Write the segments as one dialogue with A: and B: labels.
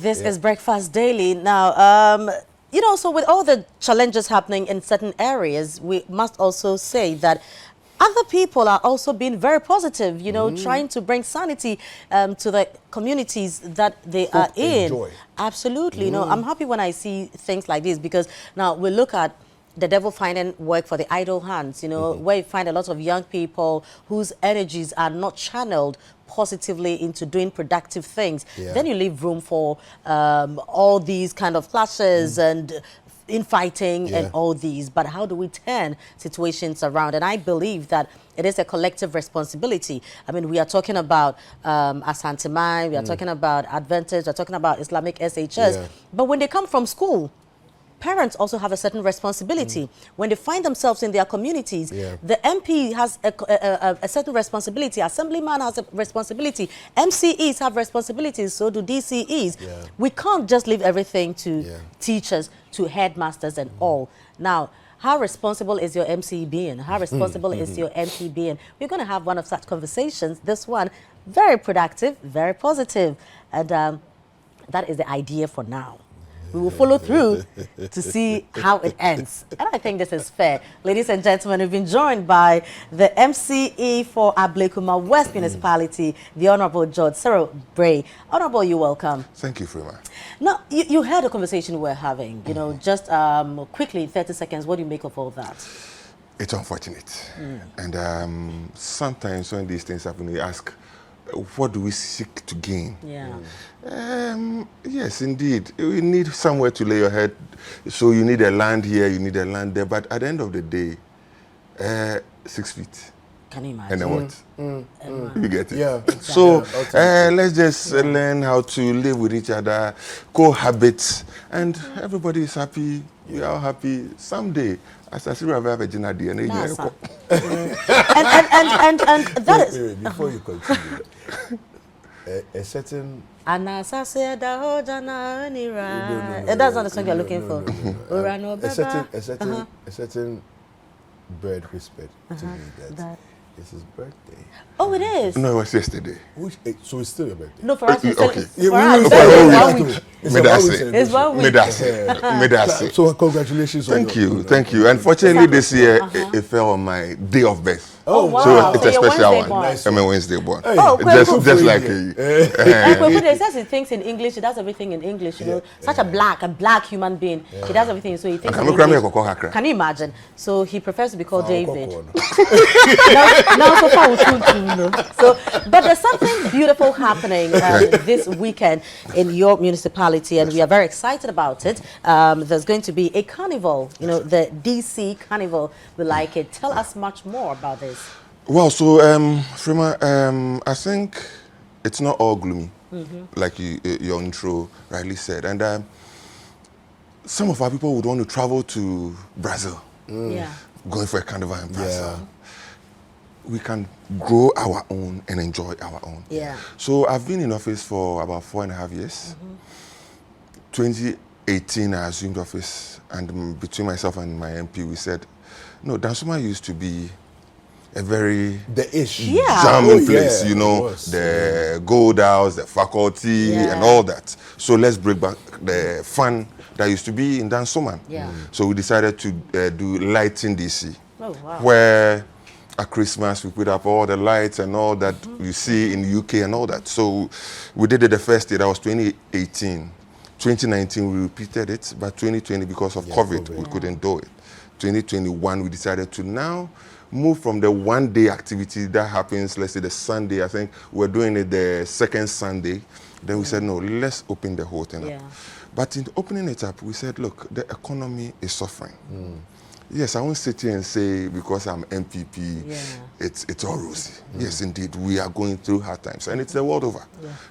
A: This is Breakfast Daily. Now, so with all the challenges happening in certain areas, we must also say that other people are also being very positive, trying to bring sanity to the communities that they are in.
B: Joy.
A: Absolutely. I'm happy when I see things like this because now we look at the devil finding work for the idle hands, where you find a lot of young people whose energies are not channeled positively into doing productive things.
B: Yeah.
A: Then you leave room for all these kind of clashes and infighting and all these. But how do we turn situations around? And I believe that it is a collective responsibility. I mean, we are talking about Asante, we are talking about Adventist, we are talking about Islamic SHS. But when they come from school, parents also have a certain responsibility. When they find themselves in their communities, the MP has a certain responsibility, Assemblyman has a responsibility, MCEs have responsibilities, so do DCEs. We can't just leave everything to teachers, to headmasters and all. Now, how responsible is your MCE being? How responsible is your MP being? We're going to have one of such conversations. This one, very productive, very positive. And that is the idea for now. We will follow through to see how it ends. And I think this is fair. Ladies and gentlemen, we've been joined by the MCE for Ablekuma West Municipality, the Honorable George Cyril Bray. Honorable, you're welcome.
C: Thank you, Freema.
A: Now, you heard the conversation we're having. Just quickly, 30 seconds, what do you make of all that?
C: It's unfortunate. And sometimes when these things happen, you ask, what do we seek to gain? Yes, indeed. You need somewhere to lay your head. So you need a land here, you need a land there. But at the end of the day, 6 feet.
A: Can you imagine?
C: And then what? You get it?
B: Yeah.
A: Exactly.
C: So let's just learn how to live with each other, cohabit, and everybody is happy. We are all happy. Someday, as I see Virginia, and
A: that is...
B: Wait, before you continue, a certain...
A: That's not the song you're looking for.
B: A certain bird whispered to me that it's his birthday.
A: Oh, it is?
C: No, it was yesterday.
B: So it's still your birthday?
A: No, for us,
C: Okay.
A: It's 1 week.
B: So congratulations.
C: Thank you. Unfortunately, this year, it fell on my day of birth.
A: Oh, wow.
C: So it's a special one.
A: Nice.
C: I'm a Wednesday born.
B: Hey.
A: Oh,
C: just like you.
A: He says he thinks in English, he does everything in English, Such a black human being. He does everything, so he thinks in English. Can you imagine? So he prefers to be called David. But there's something beautiful happening this weekend in your municipality, and we are very excited about it. There's going to be a carnival, the DC Carnival. We like it. Tell us much more about this.
C: Well, so, Freema, I think it's not all gloomy, like your intro rightly said. And some of our people would want to travel to Brazil, going for a carnival in Brazil. We can grow our own and enjoy our own. So I've been in office for about 4.5 years. 2018, I assumed office, and between myself and my MP, we said, no, Dansuma used to be a very charming place, the Gold House, the faculty, and all that. So let's bring back the fun that used to be in Dansoman. So we decided to do Lighting DC, where at Christmas we put up all the lights and all that you see in the UK and all that. So we did it the first year, that was 2018. 2019 we repeated it, but 2020 because of COVID we couldn't do it. 2021 we decided to now move from the one-day activity that happens, let's say the Sunday. I think we're doing it the second Sunday. Then we said, no, let's open the whole thing up. But in opening it up, we said, look, the economy is suffering. Yes, I won't sit here and say because I'm MPP, it's all rosy. Yes, indeed, we are going through hard times, and it's the world over,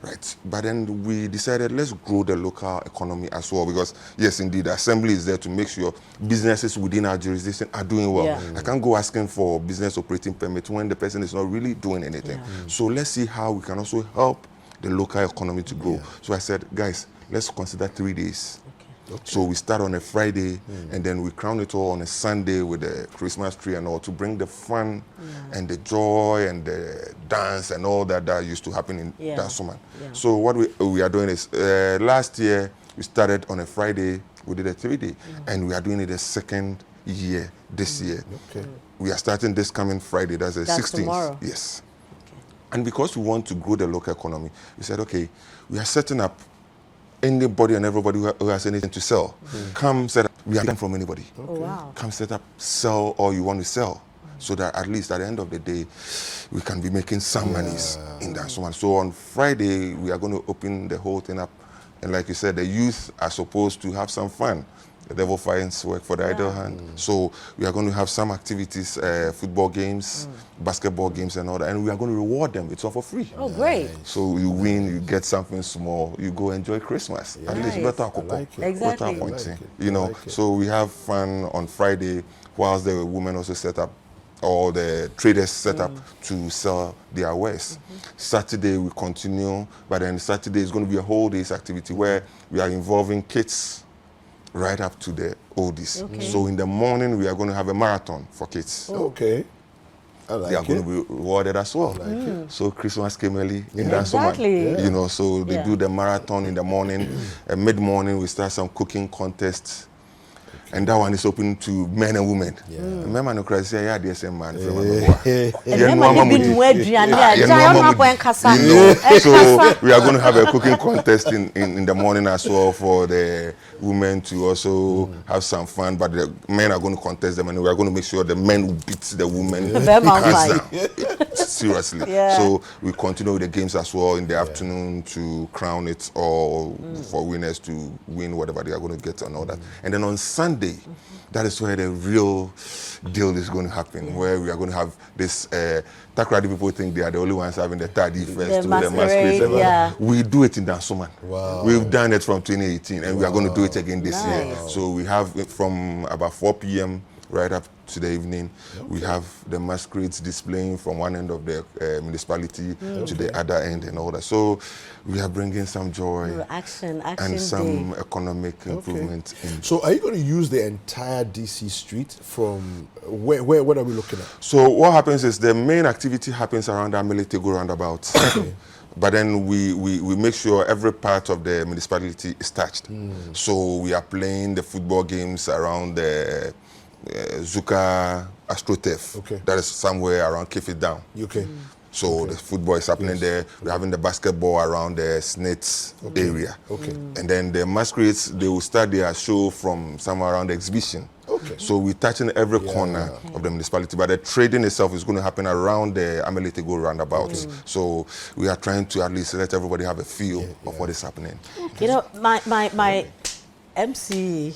C: right? But then we decided let's grow the local economy as well, because yes, indeed, the assembly is there to make sure businesses within our jurisdiction are doing well. I can't go asking for business operating permit when the person is not really doing anything. So let's see how we can also help the local economy to grow. So I said, guys, let's consider 3 days. So we start on a Friday, and then we crown it all on a Sunday with the Christmas tree and all, to bring the fun and the joy and the dance and all that used to happen in Dansoman. So what we are doing is, last year we started on a Friday, we did a 3-day, and we are doing it the second year this year. We are starting this coming Friday, that's the 16th.
A: Tomorrow.
C: Yes. And because we want to grow the local economy, we said, okay, we are setting up anybody and everybody who has anything to sell. Come set up, we are getting from anybody.
A: Oh, wow.
C: Come set up, sell all you want to sell. So that at least at the end of the day, we can be making some monies in that. So on Friday, we are going to open the whole thing up. And like you said, the youth are supposed to have some fun. The devil finds work for the idle hand. So we are going to have some activities, football games, basketball games and all that. And we are going to reward them. It's all for free.
A: Oh, great.
C: So you win, you get something small, you go enjoy Christmas. At least better
A: Exactly.
C: You know, so we have fun on Friday, whilst the women also set up, or the traders set up to sell their wares. Saturday we continue, but then Saturday is going to be a whole day's activity where we are involving kids right up to the oldies. So in the morning we are going to have a marathon for kids.
B: Okay. I like
C: they are going to be rewarded as well. So Christmas came early in Dansoman. You know, so they do the marathon in the morning. Mid-morning we start some cooking contests. And that one is open to men and women. Men and women say, yeah, there's a man. So we are going to have a cooking contest in the morning as well for the women to also have some fun. But the men are going to contest them, and we are going to make sure the men who beat the women hands down. Seriously. So we continue with the games as well in the afternoon to crown it, or for winners to win whatever they are going to get and all that. And then on Sunday, that is where the real deal is going to happen, where we are going to have this Takoradi people think they are the only ones having the Tadi Festival, the masquerade. We do it in Dansoman. We've done it from 2018, and we are going to do it again this year. So we have it from about 4 p.m. right up to the evening. We have the masquerades displaying from one end of the municipality to the other end and all that. So we are bringing some joy
A: action
C: and some economic improvement.
B: So are you going to use the entire DC street from where what are we looking at?
C: So what happens is the main activity happens around our Militego roundabout. But then we make sure every part of the municipality is touched. So we are playing the football games around the Zuka AstroTurf. That is somewhere around Keep It Down. So the football is happening there. We're having the basketball around the Snits area. And then the masquerades, they will start their show from somewhere around the exhibition. So we're touching every corner of the municipality, but the trading itself is going to happen around the Amelitego roundabout. So we are trying to at least let everybody have a feel of what is happening.
A: You know, my MC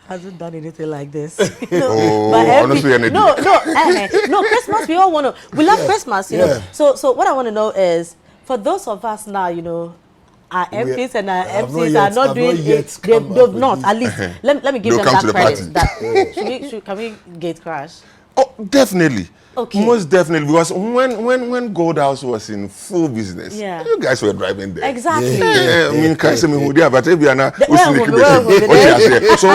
A: hasn't done anything like this.
C: Honestly,
A: no, Christmas, we all want to, we love Christmas, you know. So what I want to know is, for those of us now, you know, our MPs and our MCs are not doing it. They've not, at least, let me give them that credit. Can we gate crash?
C: Oh, definitely. Most definitely, because when Gold House was in full business, you guys were driving there.
A: Exactly.
C: I mean, so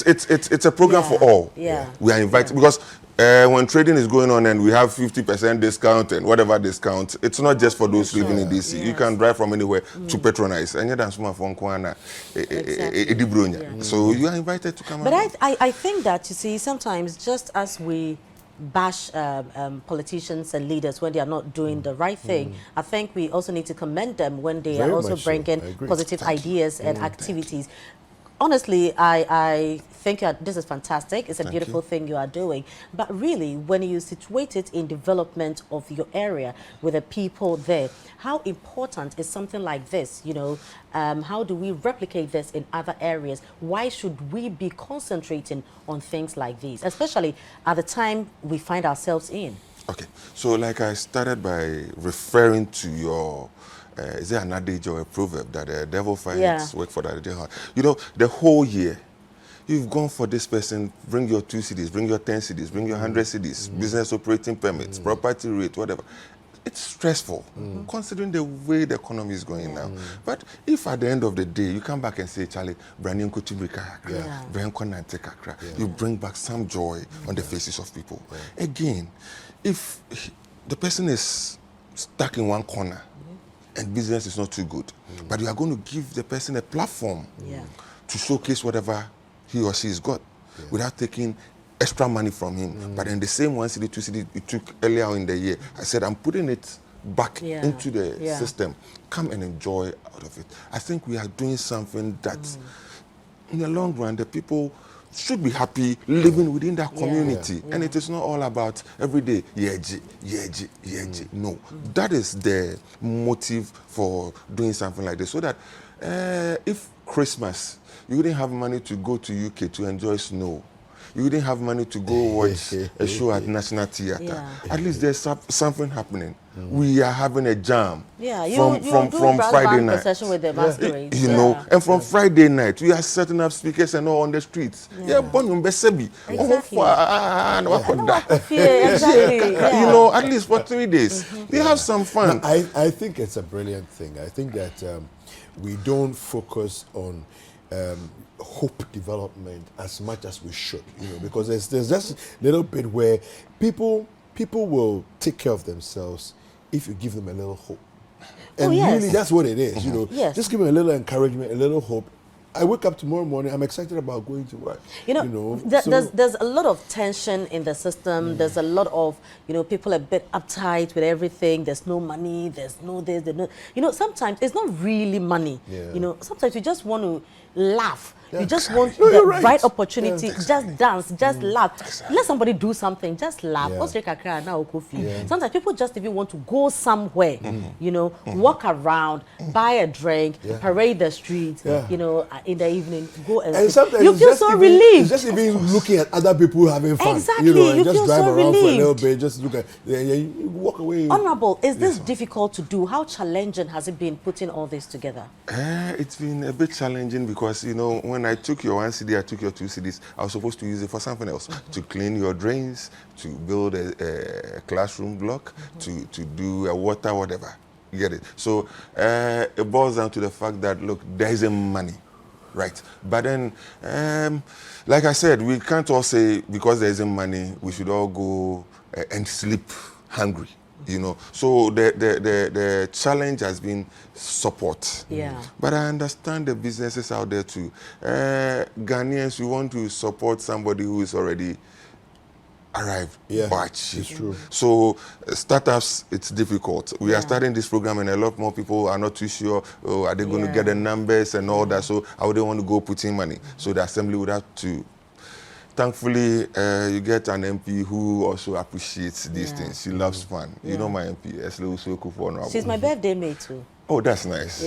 C: it's a program for all. We are invited because when trading is going on and we have 50% discount and whatever discount, it's not just for those living in DC. You can drive from anywhere to patronize. And so you are invited to come.
A: But I think that, you see, sometimes just as we bash politicians and leaders when they are not doing the right thing, I think we also need to commend them when they are also bringing positive ideas and activities. Honestly, I think this is fantastic. It's a beautiful thing you are doing. But really, when you situate it in development of your area with the people there, how important is something like this? You know, how do we replicate this in other areas? Why should we be concentrating on things like these, especially at the time we find ourselves in?
C: Okay, so like I started by referring to your is there an adage or a proverb that the devil finds work for the idle hand? You know, the whole year, you've gone for this person, bring your 2 cedis, bring your 10 cedis, bring your 100 cedis, business operating permits, property rate, whatever. it's stressful, considering the way the economy is going now. But if at the end of the day, you come back and say, Charlie, you bring back some joy on the faces of people. Again, if the person is stuck in one corner and business is not too good, but you are going to give the person a platform to showcase whatever he or she has got without taking extra money from him. But in the same 1 city, 2 city you took earlier in the year, I said, I'm putting it back into the system. Come and enjoy out of it. I think we are doing something that, in the long run, the people should be happy living within that community. And it is not all about every day, No, that is the motive for doing something like this. So that if Christmas, you wouldn't have money to go to UK to enjoy snow, you wouldn't have money to go watch a show at National Theatre. At least there's something happening. We are having a jam from Friday night.
A: Procession with the masquerades.
C: You know, and from Friday night, we are setting up speakers and all on the streets.
A: Exactly.
C: You know, at least for 3 days. We have some fun.
B: No, I think it's a brilliant thing. I think that we don't focus on hope development as much as we should, you know, because there's just a little bit where people will take care of themselves if you give them a little hope. And really that's what it is, you know. Just give them a little encouragement, a little hope. I wake up tomorrow morning, I'm excited about going to work. You know,
A: there's a lot of tension in the system. There's a lot of, you know, people a bit uptight with everything. There's no money, there's no this, there's no, you know, sometimes it's not really money. You know, sometimes you just want to laugh. You just want the right opportunity. Just dance, just laugh. Let somebody do something, just laugh. Sometimes people just even want to go somewhere, you know, walk around, buy a drink, parade the streets, you know, in the evening, go and
B: sometimes
A: you feel so relieved.
B: Just even looking at other people having fun.
A: Exactly,
B: you know, and
A: you
B: just
A: feel
B: drive
A: so
B: around
A: relieved.
B: for a little bit, just look at, you walk away.
A: Honorable, is this difficult to do? How challenging has it been putting all this together?
C: It's been a bit challenging because, you know, when I took your 1 CD, I took your 2 CDs, I was supposed to use it for something else, to clean your drains, to build a classroom block, to do a water, whatever. You get it? So it boils down to the fact that, look, there isn't money, right? But then, like I said, we can't all say because there isn't money, we should all go and sleep hungry. You know, so the challenge has been support. But I understand the businesses out there too. Ghanaians, we want to support somebody who is already arrived. Batch.
B: It's true.
C: So startups, it's difficult. We are starting this program, and a lot more people are not too sure. Oh, are they going to get the numbers and all that? So how they want to go put in money? So the assembly would have to. Thankfully, you get an MP who also appreciates these things. She loves fun. You know my MP,
A: She's my birthday mate too.
C: Oh, that's nice.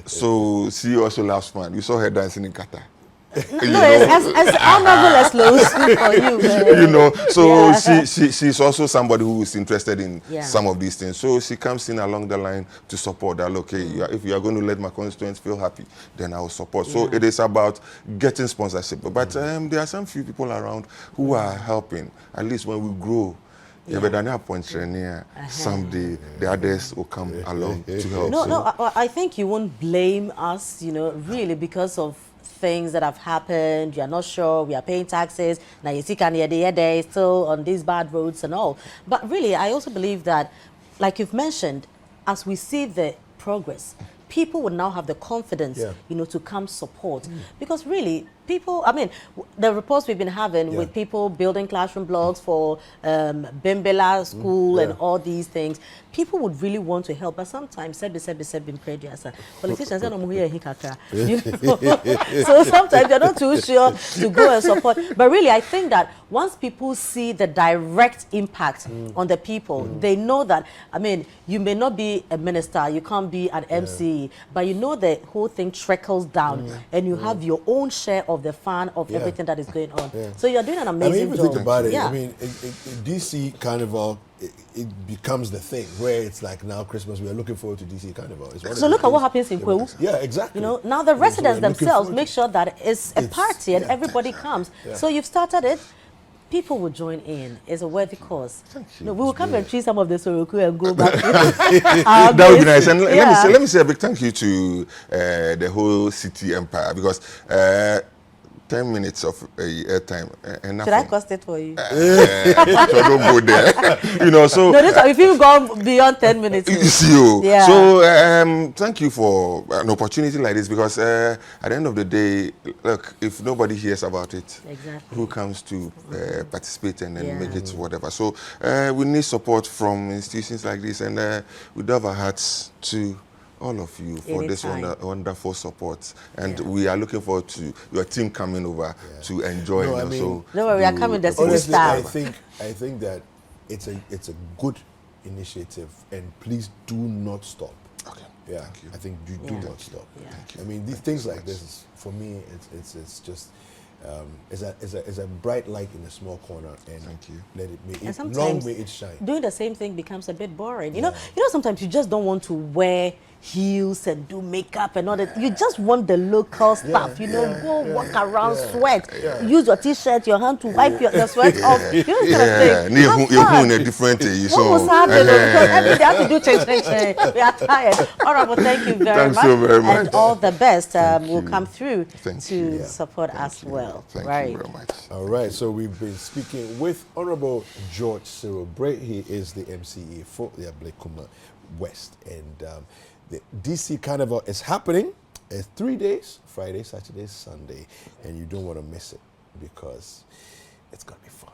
C: So she also loves fun. You saw her dancing in Qatar.
A: No, as honorable as Lois for you.
C: You know, so she's also somebody who is interested in some of these things. So she comes in along the line to support that. Okay, if you are going to let my constituents feel happy, then I will support. So it is about getting sponsorship. But there are some few people around who are helping. At least when we grow, someday the others will come along to help.
A: No, I think you won't blame us, you know, really, because of things that have happened. You are not sure. We are paying taxes. Now you see, they're still on these bad roads and all. But really, I also believe that, like you've mentioned, as we see the progress, people will now have the confidence, you know, to come support. Because really, people, I mean, the reports we've been having with people building classroom blocks for Bimbela School and all these things, people would really want to help, but sometimes politicians are not here, you know? So sometimes they're not too sure to go and support. But really, I think that once people see the direct impact on the people, they know that, I mean, you may not be a minister, you can't be an MC, but you know the whole thing trickles down, and you have your own share of the fun of everything that is going on. So you're doing an amazing job.
B: Think about it. I mean, DC Carnival, it becomes the thing where it's like now Christmas, we are looking forward to DC Carnival.
A: So look at what happens in Kwewu.
B: Yeah, exactly.
A: You know, now the residents themselves make sure that it's a party and everybody comes. So you've started it. people will join in. It's a worthy cause.
C: Thank you.
A: No, we will come and treat some of the Soroku and go back.
C: That would be nice. And let me say a big thank you to the whole Citi empire, because 10 minutes of airtime.
A: Should I cost it for you?
C: So don't go there. You know, so.
A: No, this if you've gone beyond 10 minutes.
C: You see, you.
A: Yeah.
C: So thank you for an opportunity like this, because at the end of the day, look, if nobody hears about it,
A: exactly,
C: who comes to participate and then make it whatever? So we need support from institutions like this, and we do have our hearts to all of you for this wonderful support, and we are looking forward to your team coming over to enjoy.
B: No, I mean,
A: don't worry, we are coming. The
B: honestly,
A: star.
B: I think that it's a good initiative, and please do not stop.
C: Okay.
B: Yeah, I think you do not stop.
A: Yeah.
C: Thank you.
B: I mean, these things like this, for me, it's just. It's a bright light in a small corner, and
C: thank you.
B: Let it may
A: And
B: it long may it shine.
A: Doing the same thing becomes a bit boring. You know, sometimes you just don't want to wear heels and do makeup and all that. You just want the local stuff. Go walk around, sweat. Use your t-shirt, your hand to wipe your sweat off. You know,
C: you're in a different
A: what was happening? Because every day I have to do change. We are tired. All right, well, thank you very much.
C: So very much.
A: And all the best will come through to support us well.
C: Thank you very much.
B: All right, so we've been speaking with Honorable George Cyril Bray. He is the MCA for the Ablekuma West, and the DC Carnival is happening. It's 3 days, Friday, Saturday, Sunday, and you don't want to miss it, because it's going to be fun.